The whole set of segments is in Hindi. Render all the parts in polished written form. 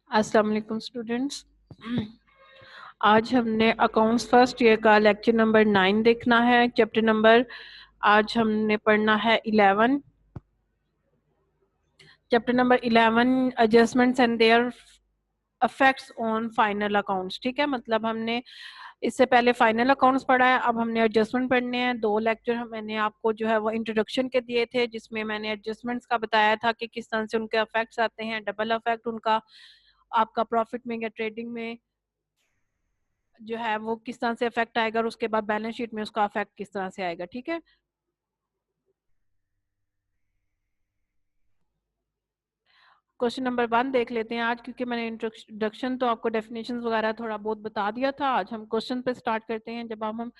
अस्सलाम वालेकुम स्टूडेंट्स। आज हमने अकाउंट्स फर्स्ट ईयर का लेक्चर नंबर 9 देखना है। चैप्टर नंबर आज हमने पढ़ना है 11। Chapter number 11 adjustments and their effects on final accounts. ठीक है, मतलब हमने इससे पहले फाइनल अकाउंट्स पढ़ा है, अब हमने एडजस्टमेंट पढ़ने हैं। 2 लेक्चर मैंने आपको जो है वो इंट्रोडक्शन के दिए थे, जिसमें मैंने एडजस्टमेंट्स का बताया था कि किस तरह से उनके अफेक्ट्स आते हैं, डबल अफेक्ट उनका आपका प्रॉफिट में या ट्रेडिंग में जो है वो किस तरह से इफेक्ट आएगा, और उसके बाद बैलेंस शीट में उसका इफेक्ट किस तरह से आएगा। ठीक है, क्वेश्चन नंबर 1 देख लेते हैं आज, क्योंकि मैंने इंट्रोडक्शन तो आपको डेफिनेशंस वगैरह थोड़ा बहुत बता दिया था। आज हम क्वेश्चन पे स्टार्ट करते हैं। जब हम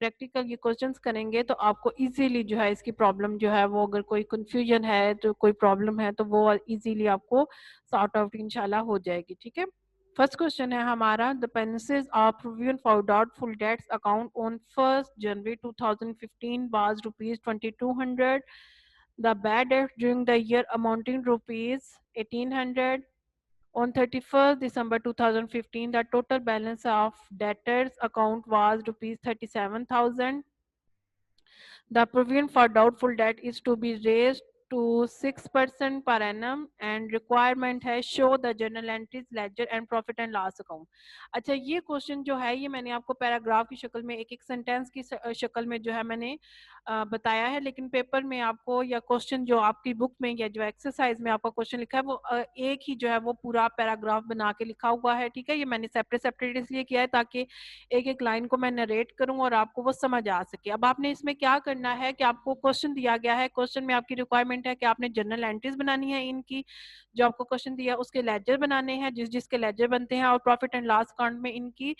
प्रैक्टिकल ये क्वेश्चंस करेंगे तो आपको इजीली जो है इसकी प्रॉब्लम जो है वो, अगर कोई कंफ्यूजन है तो कोई प्रॉब्लम है तो वो इजीली आपको सॉर्ट आउट इंशाल्लाह हो जाएगी। ठीक है, फर्स्ट क्वेश्चन है हमारा, the balances of provision for doubtful debts account on 1st January 2015 was rupees 2200. The bad debt during the year amounting rupees 1800. On 31st December 2015, the total balance of debtors account was rupees 37,000. The provision for doubtful debt is to be raised to 6% per annum and requirement है show the journal entries, ledger and profit and loss account। अच्छा, ये क्वेश्चन जो है ये मैंने आपको पैराग्राफ की शक्ल में, एक एक सेंटेंस की शक्ल में जो है मैंने बताया है, लेकिन पेपर में आपको या क्वेश्चन जो आपकी बुक में या जो एक्सरसाइज में आपका क्वेश्चन लिखा है वो एक ही जो है वो पूरा पैराग्राफ बना के लिखा हुआ है। ठीक है, ये मैंने सेपरेट सेपरेट इसलिए किया है ताकि एक एक लाइन को मैं नरेट करूं और आपको वो समझ आ सके। अब आपने इसमें क्या करना है कि आपको क्वेश्चन दिया गया है, क्वेश्चन में आपकी रिक्वायरमेंट है कि आपने जर्नल एंट्रीज बनानी है इनकी, जो आपको क्वेश्चन दिया उसके लेजर बनाने हैं, जिसके लेजर बनते हैं, और प्रॉफिट एंड लॉस अकाउंट में इनकी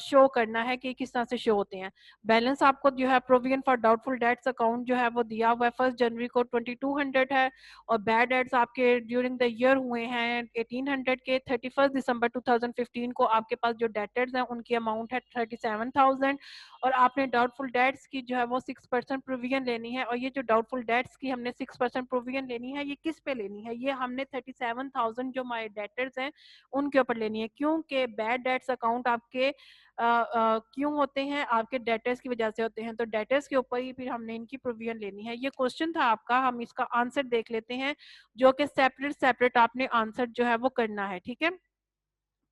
शो करना है कि किस तरह से शो होते हैं। बैलेंस आपको जो है provision for doubtful debts account जो है वो दिया हुआ है 1 जनवरी को 2200 है, और बैड डेट्स आपके ड्यूरिंग द ईयर हुए हैं 1800 के। 31 दिसंबर 2015 को आपके पास जो डेटर्स हैं उनकी अमाउंट है 37,000, और आपने डाउटफुल डेट्स की जो है वो 6% प्रोविजन लेनी है। और ये जो डाउटफुल डेट्स की हमने 6% प्रोविजन लेनी है, ये किस पे लेनी है? ये हमने 37,000 जो हमारे डेटर्स हैं उनके ऊपर लेनी है, क्योंकि बैड डेट्स अकाउंट आपके क्यों होते हैं? आपके डेटर्स की वजह से होते हैं, तो डेटर्स के ऊपर ही फिर हमने इनकी प्रोविजन लेनी है। ये क्वेश्चन था आपका, हम इसका आंसर देख लेते हैं, जो कि सेपरेट सेपरेट आपने आंसर जो है वो करना है। ठीक है,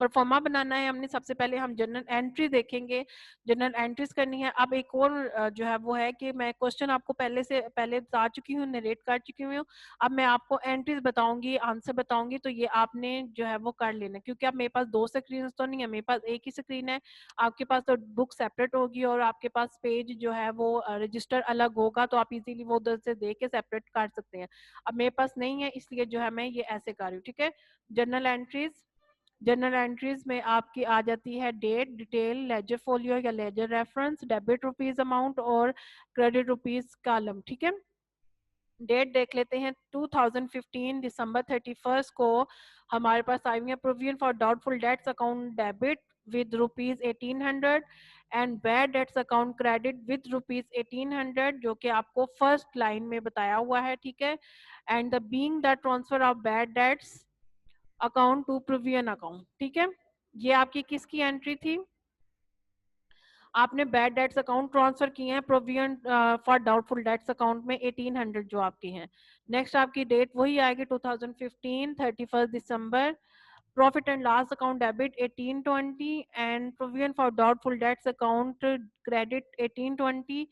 परफॉर्मा बनाना है हमने। सबसे पहले हम जनरल एंट्री देखेंगे, जनरल एंट्रीज करनी है। अब एक और जो है वो है कि मैं क्वेश्चन आपको पहले बता चुकी हूँ, नरेट कर चुकी हूँ। अब मैं आपको एंट्रीज बताऊंगी, आंसर बताऊंगी, तो ये आपने जो है वो कर लेना, क्योंकि अब मेरे पास 2 स्क्रीन तो नहीं है, मेरे पास एक ही स्क्रीन है। आपके पास तो बुक सेपरेट होगी और आपके पास पेज जो है वो रजिस्टर अलग होगा, तो आप इजीली वो उधर से देख के सेपरेट कर सकते हैं। अब मेरे पास नहीं है, इसलिए जो है मैं ये ऐसे कर रही हूँ। ठीक है, जनरल एंट्रीज, जनरल एंट्रीज में आपकी आ जाती है डेट, डिटेल, लेजर फोलियो या ledger reference, debit rupees amount और क्रेडिट रुपीज कॉलम। ठीक है, डेट देख लेते हैं। 2015 दिसंबर 31 को हमारे पास आई हुई है provision for doubtful debts account debit with rupees 1800 and bad debts account credit with rupees 1800, जो कि आपको फर्स्ट लाइन में बताया हुआ है। ठीक है, and the being the transfer of bad debts account to provision account. ठीक है, ये आपकी किसकी एंट्री थी? आपने बैड डेट्स अकाउंट ट्रांसफर किए हैं provision for doubtful debts account में 1800 जो आपकी हैं। नेक्स्ट आपकी डेट वही आएगी 2015 31 दिसंबर। Profit and loss account debit 1820 and provision for doubtful debts account credit 1820,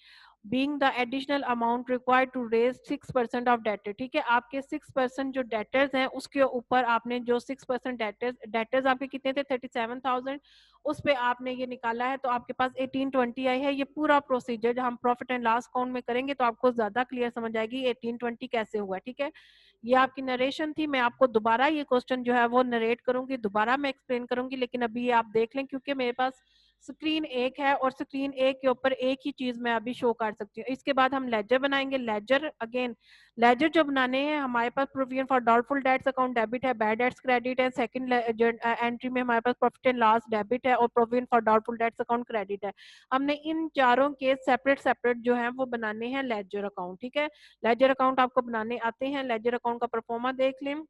being the additional amount required to raise 6% of debtor. ठीक है, आपके 6% जो डेटर्स हैं उसके ऊपर आपने जो 6% डेटर्स आपके कितने थे 37,000, उस पे आपने ये निकाला है, तो आपके पास 1820 आई है। ये पूरा प्रोसीजर जब हम प्रॉफिट एंड लॉस अकाउंट में करेंगे तो आपको ज्यादा क्लियर समझ आएगी 1820 कैसे हुआ। ठीक है, ये आपकी नरेशन थी। मैं आपको दोबारा ये क्वेश्चन जो है वो नरेट करूंगी, दोबारा मैं एक्सप्लेन करूंगी, लेकिन अभी ये आप देख लें, क्योंकि मेरे पास स्क्रीन एक है और स्क्रीन एक के ऊपर एक ही चीज मैं अभी शो कर सकती हूँ। इसके बाद हम लेजर बनाएंगे। लेजर अगेन, लेजर जो बनाने हैं हमारे पास provision for doubtful debts account debit है, बैड डेट्स क्रेडिट है, सेकंड एंट्री में हमारे पास प्रॉफिट एंड लॉस डेबिट है और provision for doubtful debts account credit है। हमने इन चारों के सेपरेट सेपरेट जो है वो बनाने हैं लेजर अकाउंट। ठीक है, लेजर अकाउंट आपको बनाने आते हैं, लेजर अकाउंट का परफॉर्मा देख लें।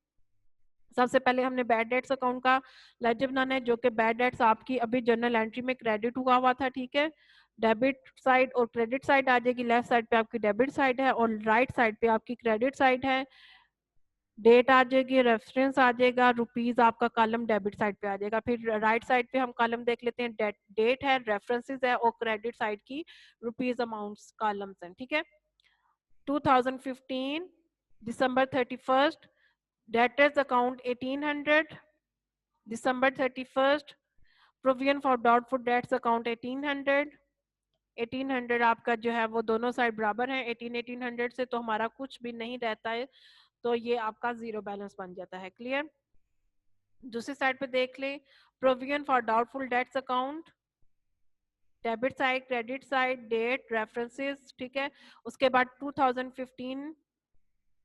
सबसे पहले हमने बैड डेट्स अकाउंट का लेजर बनाना है, जो कि बैड डेट्स आपकी अभी जर्नल एंट्री में क्रेडिट हुआ था, ठीक है। डेबिट साइड और क्रेडिट साइड आ जाएगी, लेफ्ट साइड पे आपकी डेबिट साइड है और राइट साइड पे आपकी क्रेडिट साइड है। डेट आ जाएगी, रेफरेंस आ जाएगा, रुपीज आपका कॉलम डेबिट साइड पे आ जाएगा। फिर राइट साइड पे हम कॉलम देख लेते हैं, डेट है, रेफरेंसेस है और क्रेडिट साइड की रुपीज अमाउंट्स कॉलम्स हैं, ठीक है। 2015 दिसंबर 31st, debtors account 1800 December 31st, provision for doubtful debts account 1800 आपका जो है वो दोनों साइड बराबर हैं, 1800 से तो हमारा कुछ भी नहीं रहता है, तो ये आपका जीरो बैलेंस बन जाता है। क्लियर। दूसरी साइड पे देख लें, provision for doubtful debts account, debit side, credit side, date, references, ठीक है। उसके बाद 2015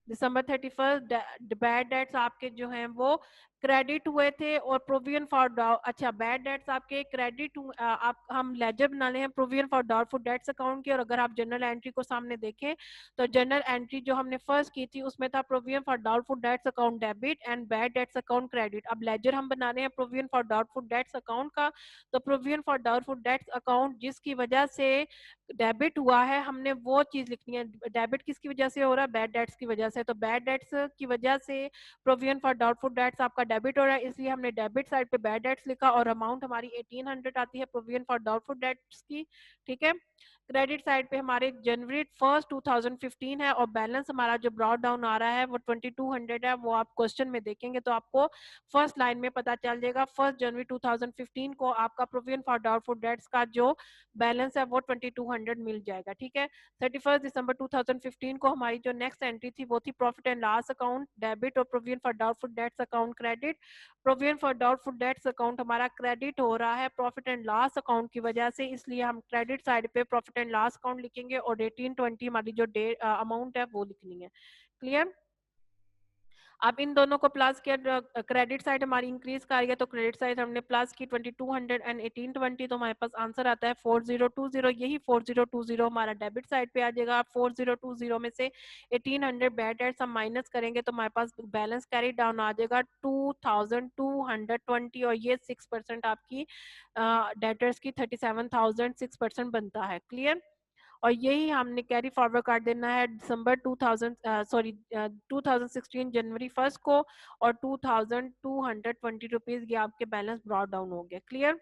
दिसंबर 31st, बैड डेट्स आपके जो हैं वो क्रेडिट हुए थे और प्रोविजन फॉर अच्छा बैड डेट्स आपके क्रेडिट आप हम लेजर बना ले हैं provision for doubtful debts account की। और अगर आप जनरल एंट्री को सामने देखें तो जनरल एंट्री जो हमने फर्स्ट की थी उसमें था provision for doubtful debts account debit and bad debts account credit. अब लेजर हम बना रहे हैं provision for doubtful debts account का, तो provision for doubtful debts account जिसकी वजह से डेबिट हुआ है हमने वो चीज लिखनी है। डेबिट किसकी वजह से हो रहा है? बैड डेट्स की वजह से। तो बैड डेट्स की वजह से प्रोविजन फॉर डाउटफुल डेट्स आपका डेबिट हो रहा है, इसलिए हमने डेबिट साइड पे बैड डेट्स लिखा और अमाउंट हमारी 1800 आती है प्रोविजन फॉर डाउटफुल डेट्स की, ठीक है। क्रेडिट साइड पे हमारे जनवरी 1 2015 है और बैलेंस हमारा जो ब्रॉड डाउन आ रहा है वो 2200 है। वो आप क्वेश्चन में देखेंगे तो आपको फर्स्ट लाइन में पता चल जाएगा। 1 जनवरी 2015 को आपका प्रोविजन फॉर डाउटफुल डेट्स का जो बैलेंस है वो 2200 मिल जाएगा, ठीक है। 31 दिसंबर 2015 को हमारी जो नेक्स्ट एंट्री थी वो थी profit and loss account debit और provision for doubtful debts account credit. Provision for doubtful debts account हमारा क्रेडिट हो रहा है प्रॉफिट एंड लॉस अकाउंट की वजह से, इसलिए हम क्रेडिट साइड पे प्रॉफिट एंड लॉस अकाउंट लिखेंगे और 1820 हमारी जो अमाउंट है वो लिखनी है। क्लियर। अब इन दोनों को प्लस किया, क्रेडिट साइड हमारी इंक्रीज कर रही है तो क्रेडिट साइड हमने प्लस की 2200 एंड 1820, तो हमारे पास आंसर आता है 4020। यही 4020 हमारा डेबिट साइड पे आ जाएगा। 4020 में से 1800 बैड डेट्स हम माइनस करेंगे तो हमारे पास बैलेंस कैरी डाउन आ जाएगा 2220 और ये 6% आपकी डेटर्स की 37,000 6% बनता है। क्लियर। और यही हमने कैरी फॉरवर्ड कर देना है दिसंबर 2016 जनवरी 1 को और 2220 रुपीज ये आपके बैलेंस ब्रॉड डाउन हो गया। क्लियर।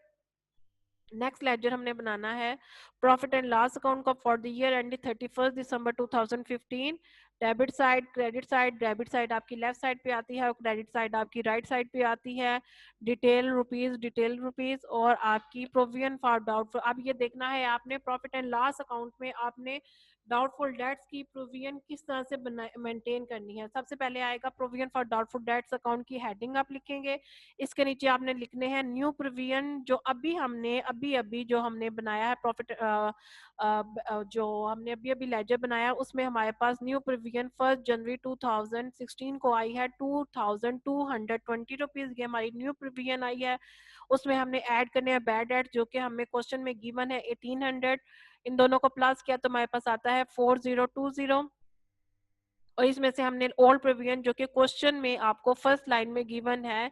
नेक्स्ट लेजर हमने बनाना है प्रॉफिट एंड लॉस अकाउंट का for the year ending 31 December 2015। Debit side, credit side, debit side आपकी लेफ्ट साइड पे आती है और क्रेडिट साइड आपकी राइट साइड पे आती है। डिटेल रुपीज और आपकी प्रोविजन फॉर डाउटफुल। अब ये देखना है आपने प्रॉफिट एंड लॉस अकाउंट में आपने डाउटफुल डेट्स की प्रोविजन किस तरह से मेंटेन करनी है। सबसे पहले आएगा provision for doubtful debts account की हेडिंग आप लिखेंगे, इसके नीचे आपने लिखने हैं न्यू प्रोविजन जो अभी अभी जो हमने बनाया है प्रॉफिट जो हमने अभी अभी लेजर बनाया उसमें हमारे पास न्यू प्रोविजन 1 जनवरी 2016 को आई है 2220 रुपीज। ये हमारी न्यू प्रोविजन आई है। उसमें हमने ऐड करने हैं बैड डेट जो कि हमें क्वेश्चन में गिवन है 1800। इन दोनों को प्लस किया तो हमारे पास आता है 4020 और इसमें से हमने ओल्ड प्रोविजन जो कि क्वेश्चन में आपको फर्स्ट लाइन में गिवन है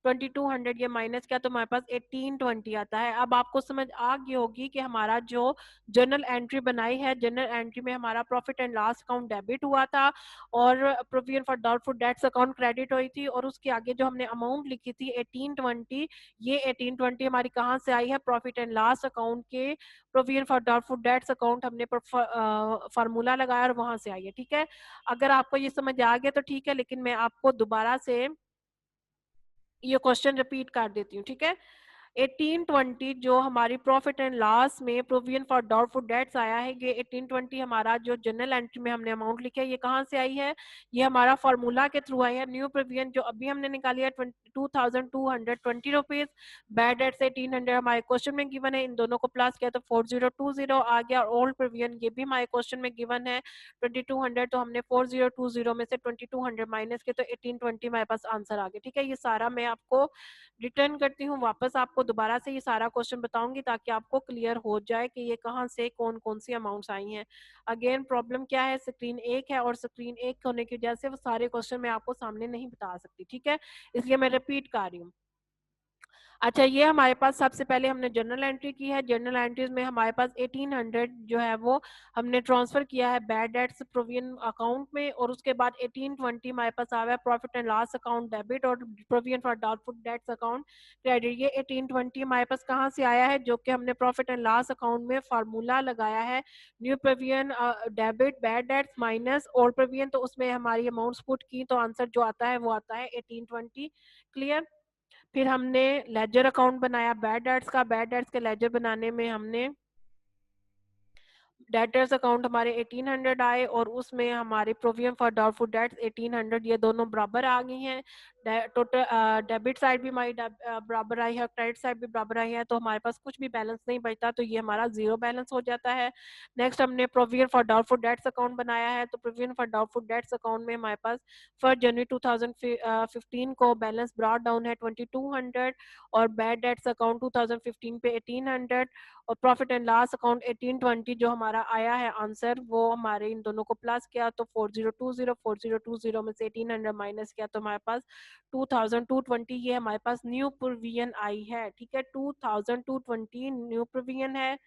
2200 ये माइनस किया तो हमारे पास 1820 आता है। अब आपको समझ आ गई होगी कि हमारा जो जर्नल एंट्री बनाई है, जर्नल एंट्री में हमारा profit and loss account debit हुआ था और provision for doubtful debts account credit हुई थी और उसके आगे जो हमने अमाउंट लिखी थी 1820, ये 1820 हमारी कहाँ से आई है? प्रॉफिट एंड लॉस अकाउंट के provision for doubtful debts account हमने फार्मूला लगाया और वहां से आई है, ठीक है। अगर आपको ये समझ आ गया तो ठीक है, लेकिन मैं आपको दोबारा से ये क्वेश्चन रिपीट कर देती हूँ, ठीक है। 1820 जो हमारी प्रॉफिट एंड लॉस में प्रोविजन फॉर डाउटफुल डेट्स आया है, ये 1820 हमारा जो जनरल एंट्री में हमने अमाउंट लिखा है ये कहाँ से आई है? ये हमारा फार्मूला के थ्रू आई है। न्यू प्रोविजन जो अभी हमने निकाली है 2220 रुपीज, बैड डेट्स 1800 हमारे क्वेश्चन में गिवन है, इन दोनों को प्लस किया तो 4020 आ गया। और ओल्ड प्रोविजन ये भी हमारे क्वेश्चन में गिवन है 2200, तो हमने 4020 में से 2200 माइनस किया तो 1820 हमारे पास आंसर आ गया, ठीक है। ये सारा मैं आपको रिटर्न करती हूँ, वापस आपको दोबारा से ये सारा क्वेश्चन बताऊंगी ताकि आपको क्लियर हो जाए कि ये कहाँ से कौन कौन सी अमाउंट्स आई हैं। अगेन प्रॉब्लम क्या है, स्क्रीन एक है और स्क्रीन एक होने की वजह से वो सारे क्वेश्चन मैं आपको सामने नहीं बता सकती, ठीक है, इसलिए मैं रिपीट कर रही हूँ। अच्छा, ये हमारे पास सबसे पहले हमने जनरल एंट्री की है। जनरल एंट्रीज में हमारे पास 1800 जो है वो हमने ट्रांसफर किया है बैड डेट्स प्रोविजन अकाउंट में, और उसके बाद 1820 हमारे पास आ गया profit and loss account debit और provision for doubtful debts account credit. ये 1820 हमारे पास कहाँ से आया है, जो कि हमने प्रॉफिट एंड लॉस अकाउंट में फार्मूला लगाया है, new provision debit bad debts minus old provision, तो उसमें हमारी अमाउंट्स पुट की तो आंसर जो आता है वो आता है 1820। क्लियर। फिर हमने लेजर अकाउंट बनाया बैड डेट्स का। बैड डेट्स के लेजर बनाने में हमने डेटर्स अकाउंट हमारे 1800 आए और उसमें हमारे प्रोविजन फॉर डाउटफुल डेट्स 1800, ये दोनों बराबर आ गई हैं। टोटल डेबिट साइड भी हमारी बराबर आई है, क्रेडिट साइड भी बराबर आई है, तो हमारे पास कुछ भी बैलेंस नहीं बचता, तो ये हमारा जीरो बैलेंस हो जाता है। नेक्स्ट हमने provision for doubtful debts account बनाया है, तो provision for doubtful debts account में हमारे पास 1 जनवरी 2015 को बैलेंस ब्रॉट डाउन है 2200 और बैड डेट्स अकाउंट 2015 पे 1800 और प्रॉफिट एंड लॉस अकाउंट 1820 जो हमारा आया है आंसर, वो हमारे इन दोनों को प्लस किया तो 4020 में से 1800 माइनस किया तो हमारे पास 2220, ये हमारे पास न्यू प्रोविजन आई है, ठीक है, 2220 न्यू प्रोविजन है।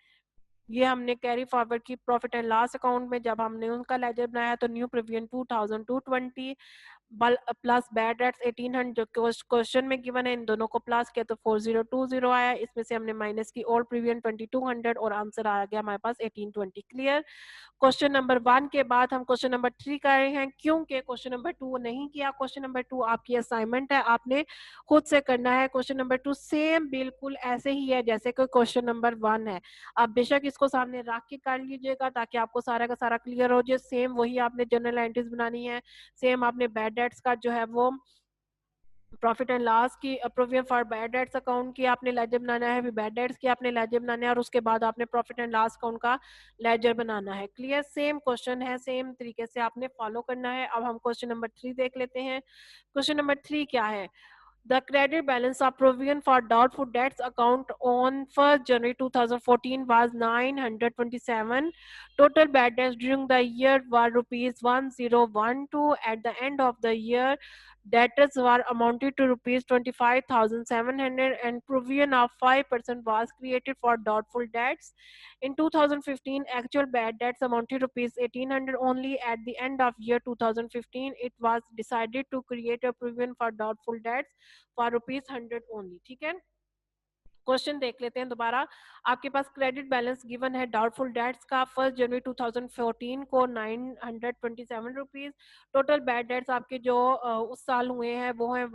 ये हमने कैरी फॉरवर्ड की प्रॉफिट एंड लॉस अकाउंट में, जब हमने उनका लेजर बनाया तो new provision 2220 plus bad debts 1800 जो क्वेश्चन में गिवन है, इन दोनों को प्लस किया तो 4020 आया, इसमें से हमने माइनस की ओल्ड प्रीवियन 2200 और आंसर आ गया हमारे पास 1820। क्लियर। क्वेश्चन नंबर 1 के बाद हम क्वेश्चन नंबर 3 कर रहे हैं, क्योंकि क्वेश्चन नंबर 2 नहीं किया। क्वेश्चन नंबर 2 आपकी असाइनमेंट है, आपने खुद से करना है। क्वेश्चन नंबर 2 सेम बिल्कुल ऐसे ही है जैसे कि क्वेश्चन नंबर 1 है। आप बेशक इसको सामने रख के कर लीजिएगा ताकि आपको सारा का सारा क्लियर हो जाए। सेम वही आपने जनरल एंट्रीज बनानी है, सेम आपने बैड डेट्स का जो है वो प्रॉफिट एंड लॉस की provision for bad debts account की आपने लेजर बनाना है, फिर बैड डेट्स की आपने लेजर बनाना है और उसके बाद आपने प्रॉफिट एंड लॉस अकाउंट का लेजर बनाना है। क्लियर। सेम क्वेश्चन है, सेम तरीके से आपने फॉलो करना है। अब हम क्वेश्चन नंबर 3 देख लेते हैं। क्वेश्चन नंबर 3 क्या है, the credit balance of provision for doubtful debts account on 1st January 2014 was 927. Total bad debts during the year were rupees 1012. At the end of the year, debtors were amounted to rupees 25,700 and provision of 5% was created for doubtful debts. In 2015, actual bad debts amounted to rupees 1800 only. At the end of year 2015, it was decided to create a provision for doubtful debts for ₹100 only. ठीक है, क्वेश्चन देख लेते हैं दोबारा। आपके पास क्रेडिट बैलेंस गिवन है डाउटफुल डेट्स का 1 जनवरी 2014 को 927 रुपीज। टोटल बैड डेट्स आपके जो उस साल हुए हैं वो हैं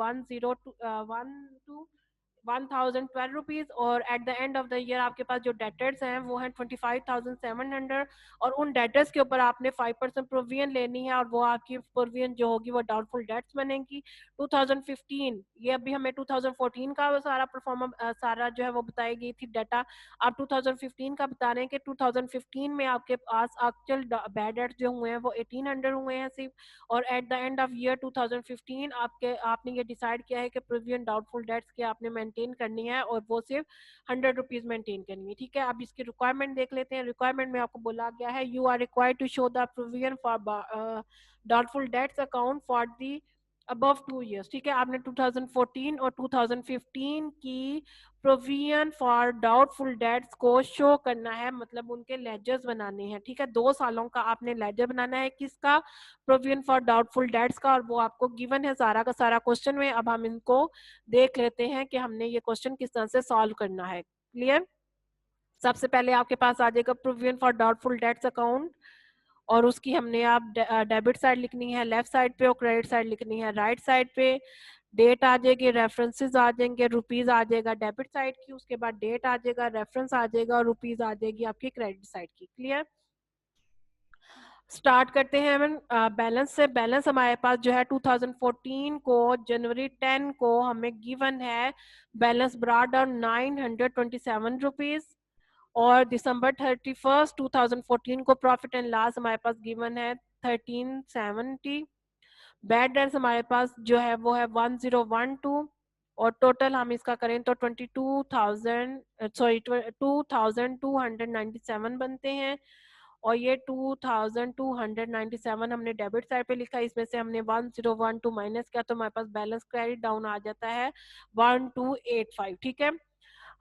1012 रुपीज और at the end of the year आपके पास जो डेटर्स हैं वो हैं 25,700 और उन डेटर्स के ऊपर आपने 5% प्रोविजन लेनी है और वो आपकी प्रोविजन जो होगी वो डाउटफुल डेट्स बनेगी। 2015, ये अभी हमें 2014 का सारा परफॉर्मेंस सारा जो है वो बताई गई थी डाटा, आप 2015 का बता रहे हैं कि 2015 में आपके पास एक्चुअल बैड डेट्स जो हुए हैं वो 1800 हुए हैं सिर्फ, और at the end of year 2015 आपने ये डिसाइड किया है कि प्रोविजन डाउटफुल डेट्स के आपने मेंटेन करनी है और वो सिर्फ 100 रुपीज मेंटेन करनी है। ठीक है, अब इसकी रिक्वायरमेंट देख लेते हैं। रिक्वायरमेंट में आपको बोला गया है you are required to show the provision for doubtful debts account for the above 2 years. ठीक है, आपने 2014 और 2015 की प्रोविजन फॉर डाउटफुल डेट्स को शो करना है, मतलब उनके लेजर्स बनाने हैं। ठीक है, 2 सालों का आपने लेजर बनाना है, किसका, प्रोविजन फॉर डाउटफुल डेट्स का, और वो आपको गिवन है सारा का सारा क्वेश्चन में। अब हम इनको देख लेते हैं कि हमने ये क्वेश्चन किस तरह से सॉल्व करना है। क्लियर। सबसे पहले आपके पास आ जाएगा provision for doubtful debts account और उसकी हमने आप डेबिट साइड लिखनी है लेफ्ट साइड पे और क्रेडिट साइड लिखनी है राइट साइड पे। डेट आ जाएगी, रेफरेंसेस आ जाएंगे, रुपीज आ जाएगा डेबिट साइड की, उसके बाद डेट आ जाएगा, रेफरेंस आ जाएगा और रुपीज आ जाएगी आपकी क्रेडिट साइड की। क्लियर। स्टार्ट करते हैं हम बैलेंस से। बैलेंस हमारे पास जो है 2014 को जनवरी 10 को हमें गिवन है बैलेंस ब्रॉट डाउन 927 रुपीज और दिसंबर 31 2014 को प्रॉफिट एंड लॉस हमारे पास गिवन है 1370। बैड डेट्स हमारे पास जो है वो है 1012 और टोटल हम इसका करें तो 2297 बनते हैं। और ये 2297 हमने डेबिट साइड पे लिखा, इसमें से हमने 1012 माइनस किया तो हमारे पास बैलेंस क्रेडिट डाउन आ जाता है 1285। ठीक है,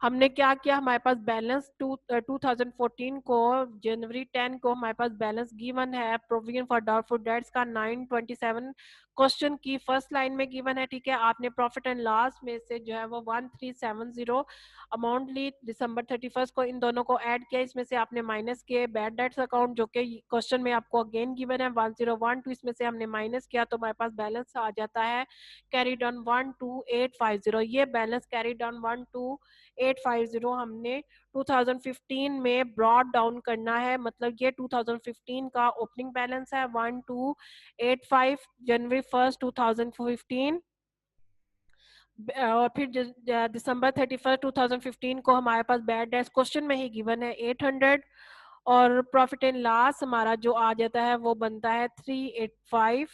हमने क्या किया, हमारे पास बैलेंस 2014 को जनवरी 10 को हमारे पास बैलेंस गिवन है प्रोविजन फॉर डाउटफुल डेट्स का 927 क्वेश्चन की फर्स्ट लाइन में गिवन है। ठीक है, आपने प्रॉफिट एंड लॉस में से जो है वो 1370 अमाउंट ली दिसंबर 31 को, इन दोनों को ऐड किया, इसमें से आपने माइनस किए बैड डेट्स अकाउंट जो कि क्वेश्चन में आपको अगेन गिवन है 1012, इसमें से हमने माइनस किया तो हमारे पास बैलेंस आ जाता है कैरीड ऑन 12850। ये बैलेंस कैरीड ऑन 12850 हमने 2015 में ब्रॉड डाउन करना है, मतलब ये 2015 का ओपनिंग बैलेंस है 1285 जनवरी 1 2015। और फिर दिसंबर 31 2015 को हमारे पास बैड डेट्स क्वेश्चन में ही गिवन है 800, और प्रॉफिट एंड लॉस हमारा जो आ जाता है वो बनता है 385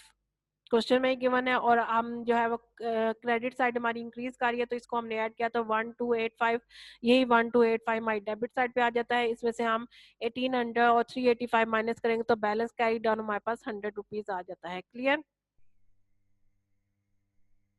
क्वेश्चन में ही गिवन है। और हम जो है वो क्रेडिट साइड हमारी इंक्रीज कर रही है तो इसको हमने ऐड किया तो 1285, यही 1285 हमारी डेबिट साइड पे आ जाता है। इसमें से हम 1800 और 385 माइनस करेंगे तो बैलेंस कैरी डाउन हमारे पास 100 रुपीज आ जाता है। क्लियर?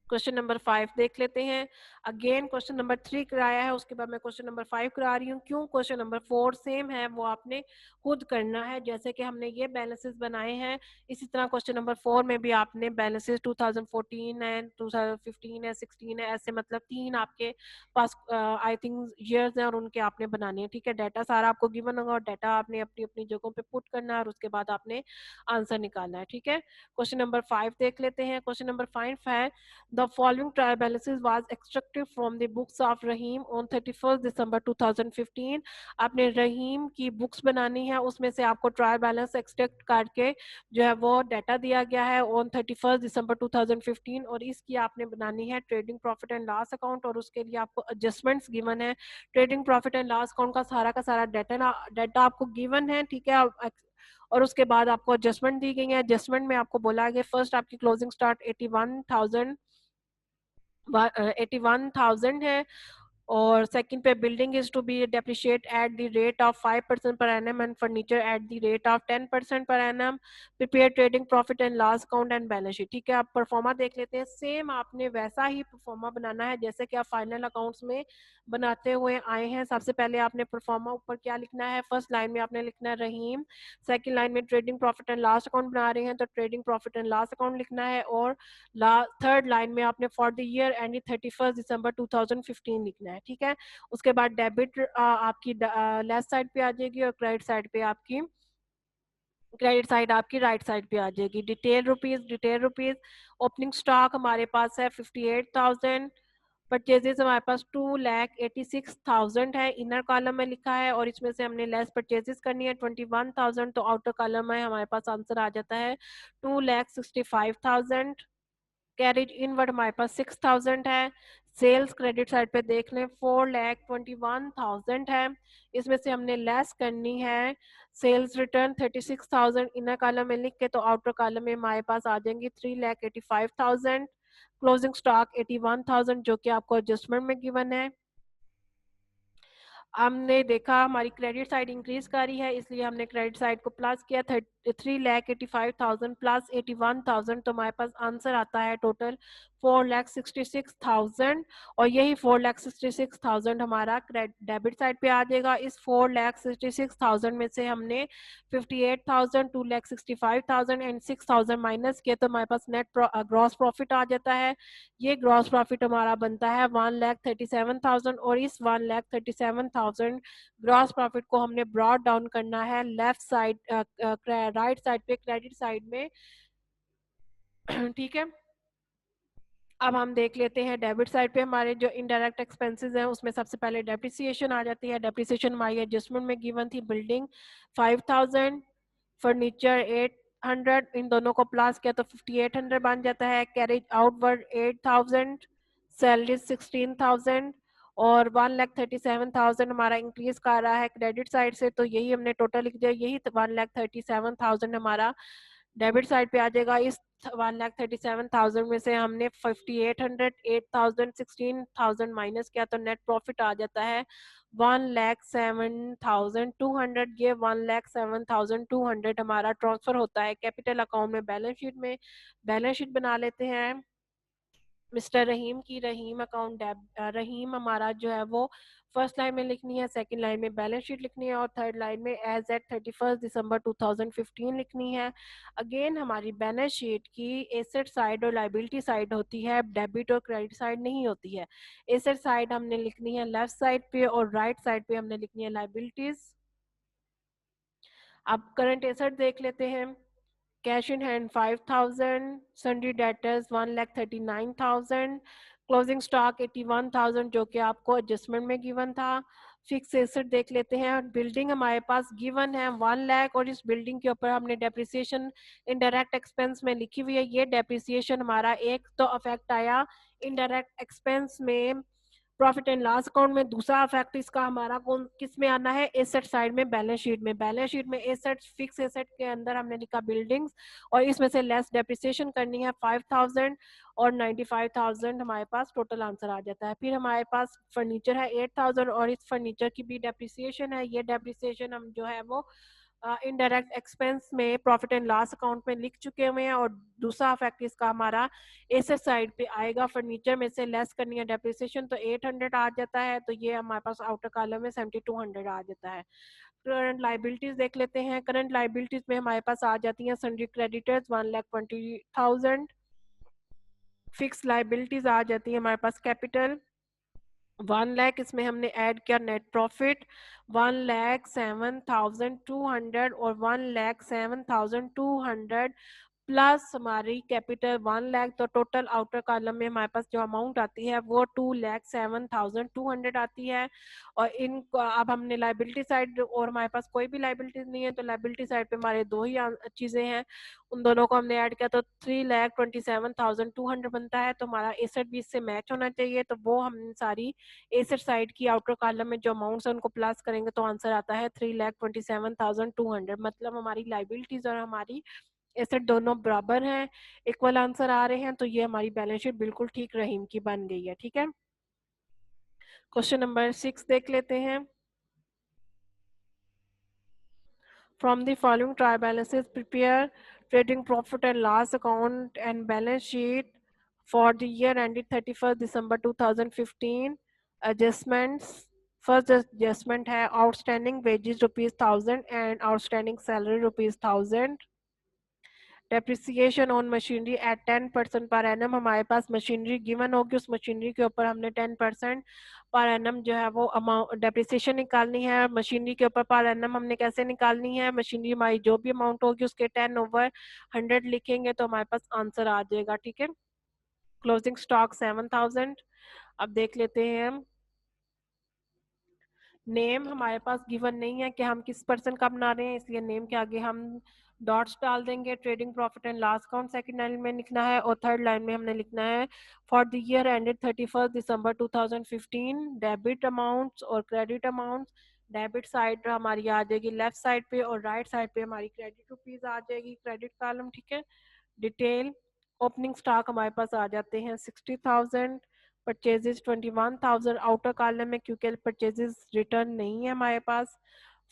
क्वेश्चन नंबर 5 देख लेते हैं। अगेन क्वेश्चन नंबर 3 कराया है, उसके बाद मैं क्वेश्चन नंबर 5 करा रही हूँ। क्यों? क्वेश्चन नंबर 4 सेम है, वो आपने खुद करना है। जैसे कि हमने ये बैलेंसेस बनाए हैं, इसी तरह क्वेश्चन नंबर 4 में भी आपने बैलेंसेस 2014 है, 2015 है, 16 है, ऐसे मतलब 3 आपके पास आई थिंक ईयर्स हैं और उनके आपने बनाने हैं। ठीक है, डाटा सारा आपको गिवन होगा और डाटा आपने अपनी अपनी जगहों पे पुट करना है और उसके बाद आपने आंसर निकालना है। ठीक है, क्वेश्चन नंबर 5 देख लेते हैं। क्वेश्चन नंबर 5 है The following trial balances was extracted from the books of Rahim on 31st December 2015। आपने रहीम की बुक्स बनानी है, उसमें से आपको ट्रायल बैलेंस एक्सट्रैक्ट करके जो है वो डाटा दिया गया है ऑन 31 दिसंबर 2015, और इसकी आपने बनानी है trading profit and loss account, और उसके लिए आपको एडजस्टमेंट्स गिवन है। Trading profit and loss account का सारा डाटा आपको गिवन है। ठीक है, और उसके बाद आपको एडजस्टमेंट दी गई है। एडजस्टमेंट में आपको बोला गया फर्स्ट आपकी क्लोजिंग स्टार्ट 81,000 है, और सेकंड पे building is to be depreciate at the rate of 5% per annum and furniture at the rate of 10% per annum. Prepare trading profit and loss account and balance sheet. ठीक है, आप परफॉर्मा देख लेते हैं। सेम आपने वैसा ही परफॉर्मा बनाना है जैसे कि आप फाइनल अकाउंट्स में बनाते हुए आए हैं। सबसे पहले आपने परफॉर्मा ऊपर क्या लिखना है, फर्स्ट लाइन में आपने लिखना है रहीम, सेकंड लाइन में trading profit and loss account बना रहे हैं तो trading profit and loss account लिखना है, और थर्ड लाइन में आपने फॉर द ईयर एंड 31 दिसंबर 2015 लिखना है। ठीक है, उसके बाद डेबिट आपकी लेफ्ट साइड पे आ जाएगी और क्रेडिट साइड आपकी राइट साइड पे आ जाएगी। डिटेल रुपीज ओपनिंग स्टॉक हमारे पास है 58,000। परचेजेस हमारे पास 2,86,000 है, इनर कॉलम में लिखा है, और इसमें से हमने लेस परचेजेस करनी है 21,000 तो आउटर कॉलम में हमारे पास आंसर आ जाता है 2,65,000। कैरिज इनवर्ड हमारे पास 6,000 है। सेल्स क्रेडिट साइड पे देख लें 4,21,000 है, इसमें से हमने लेस करनी है सेल्स रिटर्न 36,000 इनर कॉलम में लिख के, तो आउटर कॉलम में हमारे पास आ जाएंगी 3,85,000। क्लोजिंग स्टॉक 81,000 जो कि आपको एडजस्टमेंट में गिवन है। हमने देखा हमारी क्रेडिट साइड इंक्रीज कर रही है, इसलिए हमने क्रेडिट साइड को प्लस किया 3,85,000 प्लस 81,000 तो हमारे पास आंसर आता है टोटल 4,66,000, और यही 4,66,000 हमारा डेबिट साइड पे आ जाएगा। इस 4,66,000 में से हमने 58,000, 2,65,000 एंड 6,000 माइनस किया तो हमारे पास नेट ग्रॉस प्रॉफिट आ जाता है। ये ग्रॉस प्रॉफिट हमारा बनता है 1,37,000, और इस 1,37,000 ग्रॉस प्रॉफिट को हमने ब्रॉड डाउन करना है लेफ्ट साइड राइट साइड पे क्रेडिट साइड में। ठीक है, अब हम देख लेते हैं डेबिट साइड पे हमारे जो इनडायरेक्ट एक्सपेंसेस हैं उसमें सबसे पहले डेप्रिसिएशन आ जाती है। डेप्रिसिएशन हमारी एडजस्टमेंट में गिवन थी बिल्डिंग 5,000, फर्नीचर 800, इन दोनों को प्लस किया तो 5,800 बन जाता है। कैरेज आउटवर्ड 8,000, सैलरी 16,000, और 1,37,000 हमारा इंक्रीज कर रहा है क्रेडिट साइड से, तो यही हमने टोटल लिख दिया, यही 1,37,000 हमारा डेबिट साइड पे आ जाएगा। इस 1,37,000 में से हमने 5,800, 8,000, 16,000 माइनस किया तो नेट प्रॉफिट आ जाता है 1,07,200। ये 1,07,200 हमारा ट्रांसफर होता है कैपिटल अकाउंट में बैलेंस शीट में। बैलेंस शीट बना लेते हैं मिस्टर रहीम की। रहीम अकाउंट रहीम हमारा जो है वो फर्स्ट लाइन में लिखनी है, सेकंड लाइन में बैलेंस शीट लिखनी है और थर्ड लाइन में एज एट 31 दिसंबर 2015 लिखनी है। अगेन हमारी बैलेंस शीट की एसेट साइड और लाइबिलिटी साइड होती है, डेबिट और क्रेडिट साइड नहीं होती है। एसेट साइड हमने लिखनी है लेफ्ट साइड पे और राइट साइड पे हमने लिखनी है लाइबिलिटीज। अब करंट एसेट देख लेते हैं। Cash in hand 5,000, sundry debtors 1,39,000, closing stock 81,000 जो कि आपको एडजस्टमेंट में गिवन था। फिक्स एसेट देख लेते हैं। बिल्डिंग हमारे पास गिवन है 1 लाख और इस बिल्डिंग के ऊपर हमने डेप्रिसिएशन इनडायरेक्ट एक्सपेंस में लिखी हुई है। ये डेप्रिसिएशन हमारा एक तो अफेक्ट आया इनडायरेक्ट एक्सपेंस में प्रॉफिट एंड लॉस अकाउंट में, दूसरा इफेक्ट इसका हमारा कौन किस में आना है एसेट साइड में बैलेंस शीट में। बैलेंस शीट में एसेट फिक्स एसेट के अंदर हमने लिखा बिल्डिंग्स और इसमें से लेस डेप्रिसिएशन करनी है 5,000 और 95,000 हमारे पास टोटल आंसर आ जाता है। फिर हमारे पास फर्नीचर है 8,000 और इस फर्नीचर की भी डेप्रिसिएशन है। ये डेप्रिसिएशन हम जो है वो इनडायरेक्ट एक्सपेंस में प्रॉफिट एंड लॉस अकाउंट में लिख चुके हुए हैं और दूसरा फैक्ट इसका हमारा एसेट साइड पे आएगा। फर्नीचर में से लेस करनी है डेप्रिसिएशन तो 800 आ जाता है, तो ये हमारे पास आउटर कॉलम में 7,200 आ जाता है। करंट लाइबिलिटीज देख लेते हैं। करंट लाइबिलिटीज में हमारे पास आ जाती हैं सन्ड्री क्रेडिटर्स 1,20,000, फिक्स लाइबिलिटीज आ जाती है हमारे पास कैपिटल 1 लाख, इसमें हमने ऐड किया नेट प्रॉफिट 1,07,200 और 1,07,200 प्लस हमारी कैपिटल 1 लाख, तो टोटल आउटर कॉलम में हमारे पास जो अमाउंट आती है वो 2,07,200 आती है। और इन अब हमने लाइबिलिटी साइड और हमारे पास कोई भी लाइबिलिटीज नहीं है तो लाइबिलिटी साइड पे हमारे दो ही चीजें हैं, उन दोनों को हमने ऐड किया तो 3,27,200 बनता है। तो हमारा एसेट भी इससे मैच होना चाहिए, तो वो हम सारी एसेट साइड की आउटर कॉलम में जो अमाउंट्स है उनको प्लस करेंगे तो आंसर आता है 3,27,200। मतलब हमारी लाइबिलिटीज और हमारी एसेट दोनों बराबर हैं, इक्वल आंसर आ रहे हैं, तो ये हमारी बैलेंस शीट बिल्कुल ठीक रहीम की बन गई है। ठीक है, क्वेश्चन नंबर 6 देख लेते हैं। From the following trial balances, prepare trading profit and loss account and balance sheet for the year ended 31st December 2015. Adjustments. First adjustment है outstanding wages ₹1,000 and outstanding salary ₹1,000. Depreciation on machinery at 10% per annum. हमारे पास मशीनरी गिवन होगी, उस मशीनरी के ऊपर हमने 10% पर एनम जो है वो अमाउंट डेप्रिसिएशन निकालनी है। मशीनरी के ऊपर पर एनम हमने कैसे निकालनी है, मशीनरी हमारी जो भी अमाउंट होगी उसके 10/100 लिखेंगे तो हमारे पास आंसर आ जाएगा। ठीक है, क्लोजिंग स्टॉक 7,000। अब देख लेते हैं हम नेम। हमारे पास गिवन नहीं है कि हम किस पर्सन का बना रहे हैं, इसलिए नेम के आगे हम डॉट्स डाल देंगे। Trading profit and loss account second line में लिखना है और थर्ड लाइन में हमने लिखना है for the year ended 31 December 2015 debit amounts और क्रेडिट अमाउंट्स। डेबिट साइड हमारी आ जाएगी लेफ्ट साइड पे और राइट साइड पे हमारी क्रेडिट रुपीज आ जाएगी, क्रेडिट कॉलम। ठीक है, डिटेल ओपनिंग स्टॉक हमारे पास आ जाते हैं 60,000, परचेजेस 21,000 आउटर कॉलम में क्योंकि परचेजेस रिटर्न नहीं है हमारे पास।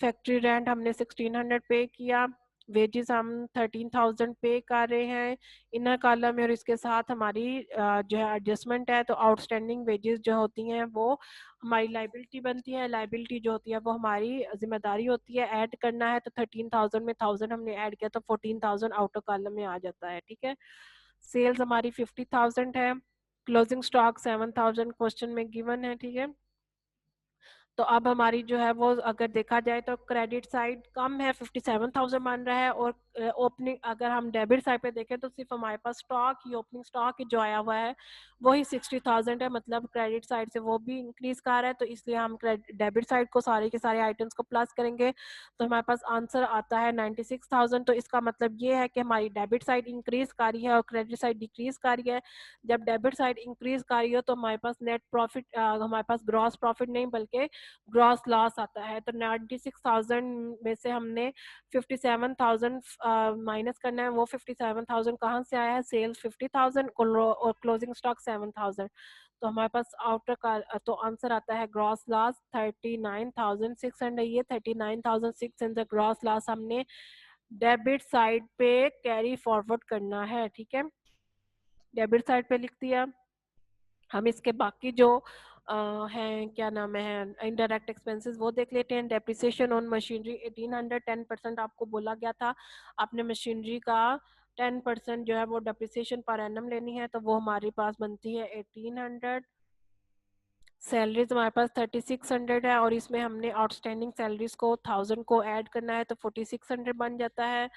फैक्ट्री रेंट हमने 1,600 पे किया, वेजेस हम 13,000 पे कर रहे हैं इनर कॉलम में और इसके साथ हमारी जो है एडजस्टमेंट है। तो आउटस्टैंडिंग वेजेस जो होती हैं वो हमारी लाइबिलिटी बनती है, लाइबिलिटी जो होती है वो हमारी जिम्मेदारी होती है ऐड करना है। तो 13,000 में 1,000 हमने ऐड किया तो 14,000 आउटर कॉलम में आ जाता है। ठीक है, सेल्स हमारी 50,000 है, क्लोजिंग स्टॉक 7,000 क्वेश्चन में गिवन है। ठीक है, तो अब हमारी जो है वो अगर देखा जाए तो क्रेडिट साइड कम है 57,000 बन रहा है और ओपनिंग अगर हम डेबिट साइड पे देखें तो सिर्फ हमारे पास स्टॉक ही ओपनिंग स्टॉक ही जो आया हुआ है वही 60,000 है। मतलब क्रेडिट साइड से वो भी इंक्रीज कर रहा है, तो इसलिए हम डेबिट साइड को सारे के सारे आइटम्स को प्लस करेंगे तो हमारे पास आंसर आता है 96,000। तो इसका मतलब ये है कि हमारी डेबिट साइड इंक्रीज कर रही है और क्रेडिट साइड डिक्रीज कर रही है। जब डेबिट साइड इंक्रीज कर रही हो तो हमारे पास नेट प्रॉफिट हमारे पास ग्रॉस प्रॉफिट नहीं बल्कि ग्रॉस लॉस आता है। तो 96,000 में से हमने 57,000 माइनस करना है वो 57,000 कहाँ से आया है, सेल्स 50,000 और क्लोजिंग स्टॉक 7,000। तो हमारे पास आउटर का तो आंसर आता है ग्रॉस लॉस 39,600। ये 39,600 ग्रॉस लॉस हमने डेबिट साइड पे कैरी फॉरवर्ड करना है, ठीक है, डेबिट साइड पे लिख दिया। हम इसके बाकी जो हैं क्या नाम है इनडायरेक्ट एक्सपेंसेस वो देख लेते हैं। डेप्रिसिएशन ऑन मशीनरी 1800, 10% आपको बोला गया था, आपने मशीनरी का 10% जो है वो डेप्रिसिएशन पर एनम लेनी है, तो वो हमारे पास बनती है 1800। सैलरीज हमारे पास 3600 है और इसमें हमने आउटस्टैंडिंग सैलरीज को 1000 को ऐड करना है, तो 4600 बन जाता है।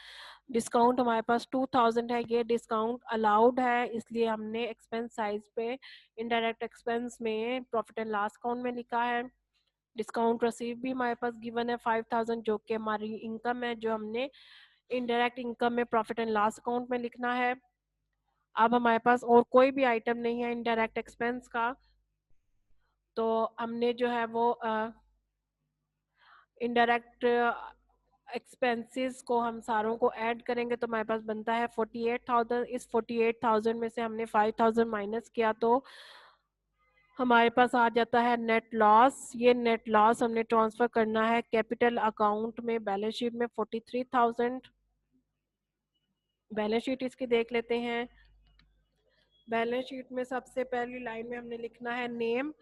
डिस्काउंट हमारे पास 2000 है, ये डिस्काउंट अलाउड है, इसलिए हमने एक्सपेंस साइज पे इनडायरेक्ट एक्सपेंस में प्रॉफिट एंड लॉस अकाउंट में लिखा है। डिस्काउंट रिसीव भी हमारे पास गिवन है 5000, जो कि हमारी इनकम है, जो हमने इनडायरेक्ट इनकम में प्रॉफिट एंड लॉस अकाउंट में लिखना है। अब हमारे पास और कोई भी आइटम नहीं है इनडायरेक्ट एक्सपेंस का, तो हमने जो है वो इनडायरेक्ट एक्सपेंसेस को हम सारों को ऐड करेंगे तो हमारे पास बनता है 48,000। इस 48,000 में से हमने 5,000 माइनस किया तो हमारे पास आ जाता है नेट लॉस। ये नेट लॉस हमने ट्रांसफर करना है कैपिटल अकाउंट में, बैलेंस शीट में 43,000। बैलेंस शीट इसकी देख लेते हैं। बैलेंस शीट में सबसे पहली लाइन में हमने लिखना है नेम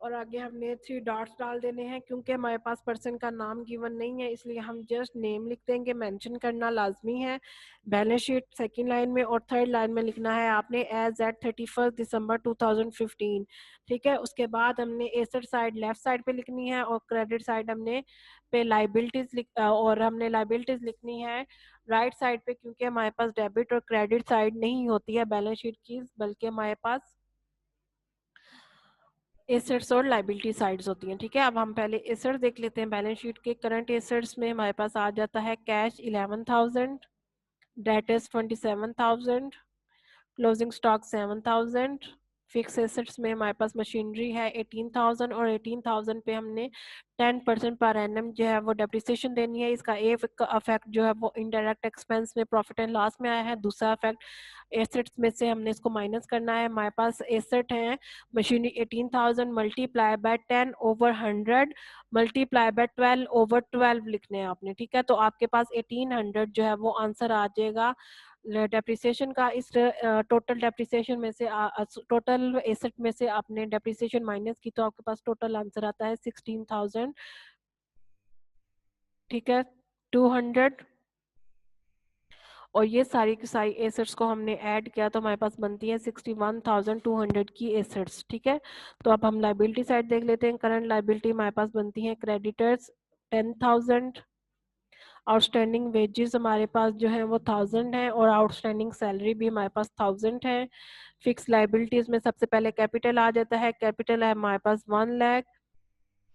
और आगे हमने 3 डॉट्स डाल देने हैं। क्योंकि हमारे पास पर्सन का नाम गिवन नहीं है इसलिए हम जस्ट नेम लिख देंगे, मेंशन करना लाजमी है बैलेंस शीट सेकंड लाइन में। और थर्ड लाइन में लिखना है आपने एज एट 31 दिसंबर 2015, ठीक है। उसके बाद हमने एसेट साइड लेफ्ट साइड पे लिखनी है और क्रेडिट साइड हमने पे लाइबिलिटीज और हमने लाइबिलिटीज लिखनी है राइट साइड पे, क्योंकि हमारे पास डेबिट और क्रेडिट साइड नहीं होती है बैलेंस शीट की, बल्कि हमारे पास एसेट्स और लाइबिलिटी साइड्स होती हैं, ठीक है। अब हम पहले एसेट्स देख लेते हैं। बैलेंस शीट के करंट एसेट्स में हमारे पास आ जाता है cash 11,000, debtors 27,000, closing stock 7,000। Fix assets में हमारे पास मशीनरी है 18,000 और 18,000 पे हमने 10% पर एनम जो है वो डेप्रिसिएशन देनी है। इसका एक इफेक्ट जो है वो इनडायरेक्ट एक्सपेंस में प्रॉफिट एंड लॉस में आया है, दूसरा इफेक्ट एसेट्स में से हमने इसको माइनस करना है। हमारे पास एसेट है machinery 18,000 multiply by 10 over 100 multiply by 12 over 12 लिखने हैं आपने, ठीक है। तो आपके पास 1800 जो है वो आंसर आ जाएगा डेप्रिसिएशन का। इस टोटल डेप्रिसिएशन में से टोटल एसेट में से आपने डेप्रिसिएशन माइनस की तो आपके पास टोटल आंसर आता है 16,000, ठीक है, 200। और ये सारी की सारी एसेट्स को हमने ऐड किया तो हमारे पास बनती है 61,200 की एसेट्स, ठीक है। तो अब हम लाइबिलिटी साइड देख लेते हैं। करंट लाइबिलिटी हमारे पास बनती है क्रेडिटर्स 10,000, आउटस्टैंडिंग वेजेस हमारे पास जो है वो 1000 है और आउटस्टैंडिंग सैलरी भी हमारे पास 1000 है। फिक्स लाइबिलिटीज में सबसे पहले कैपिटल आ जाता है, कैपिटल है हमारे पास 1 लाख।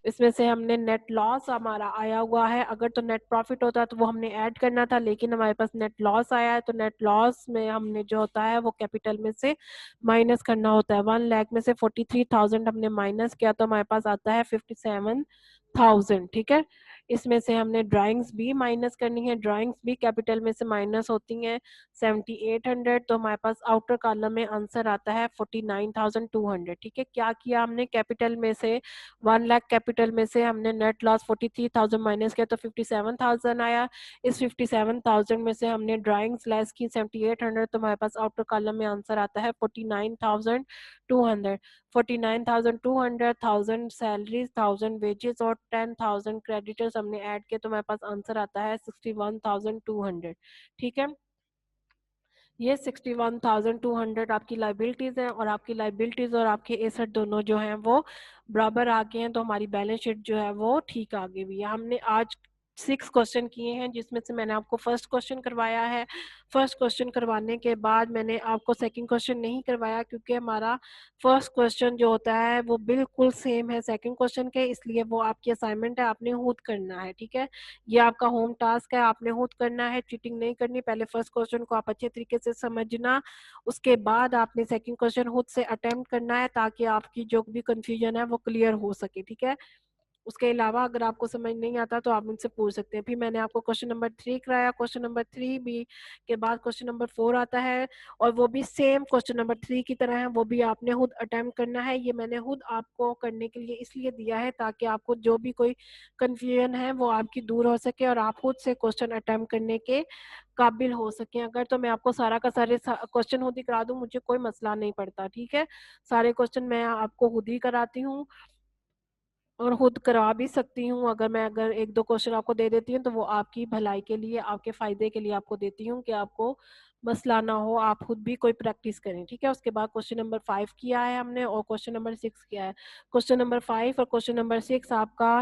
इसमें से हमने नेट लॉस हमारा आया हुआ है, अगर तो नेट प्रॉफिट होता तो वो हमने ऐड करना था, लेकिन हमारे पास नेट लॉस आया है तो नेट लॉस में हमने जो होता है वो कैपिटल में से माइनस करना होता है। 1 लाख में से 43,000 हमने माइनस किया तो हमारे पास आता है 57,000, ठीक है। इसमें से हमने ड्राइंग्स भी माइनस करनी है, ड्राइंग्स भी कैपिटल में से माइनस होती हैं 7800, तो हमारे पास आउटर कॉलम में आंसर आता है 49,200, ठीक है। क्या किया हमने, कैपिटल में से 1 लाख कैपिटल में से हमने नेट लॉस 43,000 माइनस किया तो 57,000 आया। इस 57,000 में से हमने ड्राइंग्स लेस की 7800, तो हमारे पास आउटर कॉलम में आंसर आता है 49,200। 49,200, 1000 सैलरीज, 1000 वेजेस और 10,000 क्रेडिटर्स हमने ऐड किए तो हमारे पास आंसर आता है 61,200, ठीक है। ये 61,200 आपकी लाइबिलिटीज है और आपकी लाइबिलिटीज और आपके एसेट दोनों जो हैं वो बराबर आ गए हैं, तो हमारी बैलेंस शीट जो है वो ठीक आ गई हुई है। हमने आज 6 क्वेश्चन किए हैं जिसमें से मैंने आपको फर्स्ट क्वेश्चन करवाया है। फर्स्ट क्वेश्चन करवाने के बाद मैंने आपको सेकंड क्वेश्चन नहीं करवाया क्योंकि हमारा फर्स्ट क्वेश्चन जो होता है वो बिल्कुल सेम है सेकंड क्वेश्चन के, इसलिए वो आपकी असाइनमेंट है, आपने खुद करना है, ठीक है। ये आपका होम टास्क है, आपने खुद करना है, चीटिंग नहीं करनी। पहले फर्स्ट क्वेश्चन को आप अच्छे तरीके से समझना, उसके बाद आपने सेकंड क्वेश्चन खुद से अटेम्प्ट करना है ताकि आपकी जो भी कंफ्यूजन है वो क्लियर हो सके, ठीक है। उसके अलावा अगर आपको समझ नहीं आता तो आप मुझसे पूछ सकते हैं। फिर मैंने आपको क्वेश्चन नंबर 3 कराया, क्वेश्चन नंबर 3 भी के बाद क्वेश्चन नंबर 4 आता है और वो भी सेम क्वेश्चन नंबर 3 की तरह है, वो भी आपने खुद अटेम्प्ट करना है। ये मैंने खुद आपको करने के लिए इसलिए दिया है ताकि आपको जो भी कोई कंफ्यूजन है वो आपकी दूर हो सके और आप खुद से क्वेश्चन अटेम्प्ट करने के काबिल हो सके। अगर तो मैं आपको सारा का सारे क्वेश्चन खुद ही करा दूं, मुझे कोई मसला नहीं पड़ता, ठीक है। सारे क्वेश्चन मैं आपको खुद ही कराती हूँ और खुद करा भी सकती हूँ। अगर एक दो क्वेश्चन आपको दे देती हूँ तो वो आपकी भलाई के लिए, आपके फायदे के लिए आपको देती हूँ कि आपको मसला ना हो, आप खुद भी कोई प्रैक्टिस करें, ठीक है। उसके बाद क्वेश्चन नंबर 5 किया है हमने और क्वेश्चन नंबर 6 किया है। क्वेश्चन नंबर 5 और क्वेश्चन नंबर 6 आपका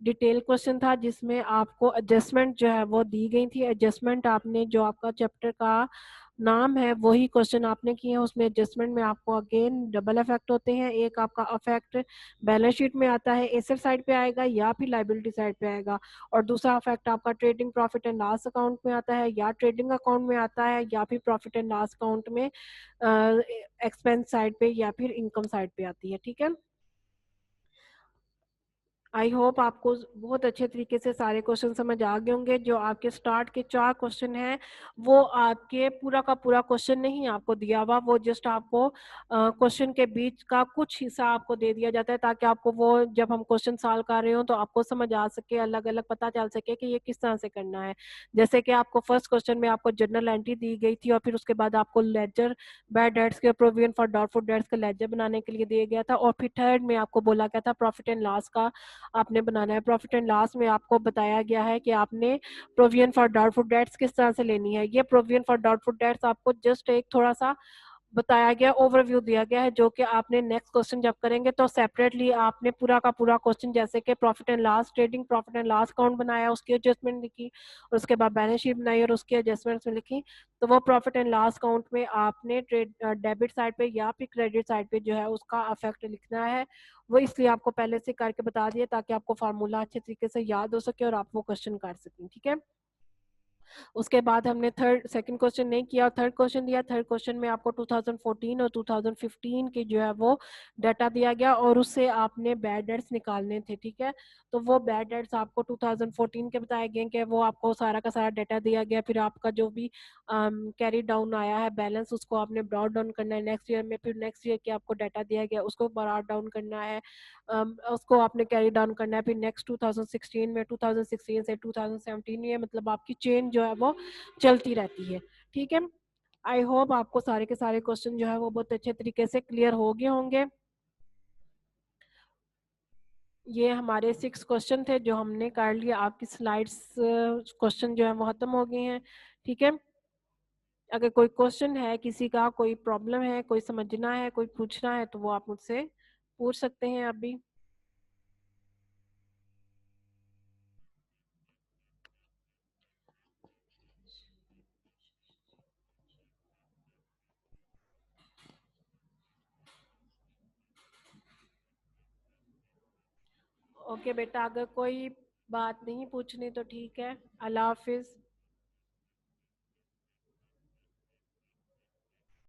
डिटेल क्वेश्चन था जिसमें आपको एडजस्टमेंट जो है वो दी गई थी। एडजस्टमेंट आपने जो आपका चैप्टर का नाम है वही क्वेश्चन आपने किए हैं। उसमें एडजस्टमेंट में आपको अगेन डबल इफेक्ट होते हैं। एक आपका इफेक्ट बैलेंस शीट में आता है, एसेट साइड पे आएगा या फिर लाइबिलिटी साइड पे आएगा, और दूसरा इफेक्ट आपका trading profit and loss account में आता है या ट्रेडिंग अकाउंट में आता है या फिर प्रॉफिट एंड लॉस अकाउंट में एक्सपेंस साइड पे या फिर इनकम साइड पे आती है, ठीक है। आई होप आपको बहुत अच्छे तरीके से सारे क्वेश्चन समझ आ गए होंगे। जो आपके स्टार्ट के 4 क्वेश्चन हैं वो आपके पूरा का पूरा क्वेश्चन नहीं आपको दिया हुआ, वो जस्ट आपको क्वेश्चन के बीच का कुछ हिस्सा आपको दे दिया जाता है ताकि आपको वो जब हम क्वेश्चन सॉल्व कर रहे हो तो आपको समझ आ सके, अलग अलग पता चल सके कि ये किस तरह से करना है। जैसे कि आपको फर्स्ट क्वेश्चन में आपको जर्नल एंट्री दी गई थी और फिर उसके बाद आपको लेजर बैड डेट्स के प्रोविजन फॉर डाउटफुल डेट्स का लेजर बनाने के लिए दिया गया था, और फिर थर्ड में आपको बोला गया था प्रॉफिट एंड लॉस का आपने बनाना है। प्रॉफिट एंड लॉस में आपको बताया गया है कि आपने प्रोविजन फॉर डाउटफुल डेट्स किस तरह से लेनी है। ये प्रोविजन फॉर डाउटफुल डेट्स आपको जस्ट एक थोड़ा सा बताया गया, ओवरव्यू दिया गया है, जो कि आपने नेक्स्ट क्वेश्चन जब करेंगे तो सेपरेटली आपने पूरा का पूरा क्वेश्चन जैसे कि profit and loss, trading profit and loss account बनाया, उसकी एडजस्टमेंट लिखी और उसके बाद बैलेंस शीट बनाई और उसकी एडजस्टमेंट्स में लिखी, तो वो प्रॉफिट एंड लॉस अकाउंट में आपने ट्रेड डेबिट साइड पे या फिर क्रेडिट साइड पे जो है उसका अफेक्ट लिखना है। वो इसलिए आपको पहले से करके बता दिया ताकि आपको फार्मूला अच्छे तरीके से याद हो सके और आप वो क्वेश्चन कर सकें, ठीक है। उसके बाद हमने सेकंड क्वेश्चन नहीं किया, थर्ड क्वेश्चन दिया। थर्ड क्वेश्चन में आपको 2014 और 2015 के जो है वो डाटा दिया गया और उससे आपने बैड डेट्स निकालने थे, ठीक है। तो वो बैड डेट्स आपको 2014 के बताए गए कि वो आपको सारा का सारा डाटा दिया गया। फिर आपका जो भी कैरी डाउन आया है बैलेंस उसको आपने ब्रॉड डाउन करना है नेक्स्ट ईयर में, फिर नेक्स्ट ईयर के आपको डाटा दिया गया उसको ब्रॉड डाउन करना है, उसको आपने कैरी डाउन करना है। फिर नेक्स्ट 2016 में, 2016 से 2017 ये मतलब आपकी चेन जो है वो चलती रहती है, ठीक है। आई होप आपको सारे के सारे क्वेश्चन जो है वो बहुत अच्छे तरीके से क्लियर हो गए होंगे। ये हमारे 6 क्वेश्चन थे जो हमने कर लिया। आपकी स्लाइड्स क्वेश्चन जो है वो खत्म हो गए हैं, ठीक है। अगर कोई क्वेश्चन है, किसी का कोई प्रॉब्लम है, कोई समझना है, कोई पूछना है तो वो आप मुझसे पूछ सकते हैं अभी। ओके बेटा, अगर कोई बात नहीं पूछनी तो ठीक है। अल्लाह हाफिज।